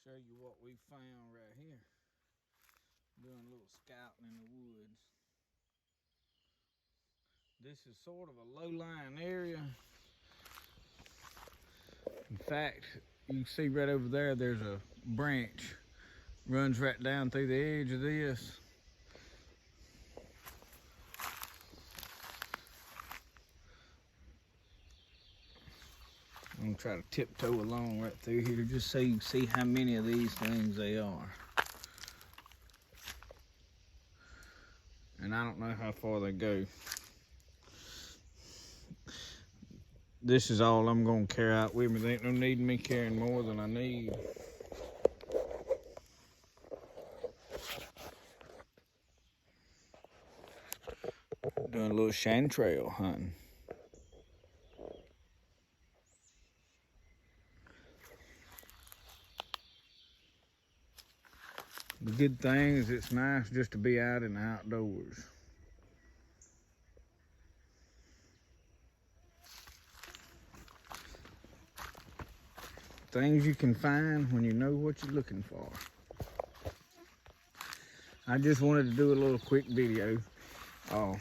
show you what we found right here. Doing a little scouting in the woods. This is sort of a low-lying area. In fact, you can see right over there, there's a branch runs right down through the edge of this. I'm gonna try to tiptoe along right through here just so you can see how many of these things they are. And I don't know how far they go. This is all I'm gonna carry out with me. There ain't no need me carrying more than I need. Doing a little chanterelle hunting. The good thing is it's nice just to be out in the outdoors. Things you can find when you know what you're looking for. I just wanted to do a little quick video. I'm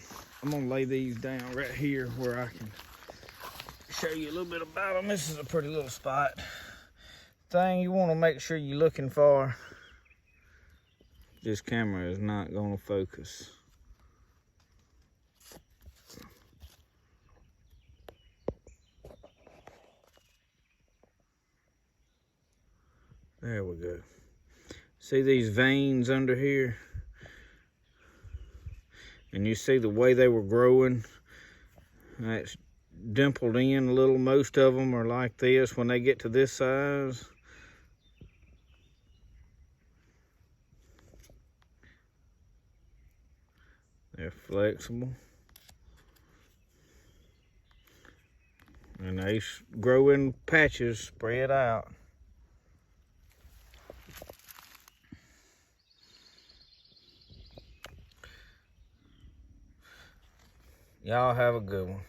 gonna lay these down right here where I can show you a little bit about them. This is a pretty little spot. Thing you want to make sure you're looking for. This camera is not gonna focus. There we go. See these veins under here? And you see the way they were growing? That's dimpled in a little. Most of them are like this when they get to this size. They're flexible. And they grow in patches, spread out. Y'all have a good one.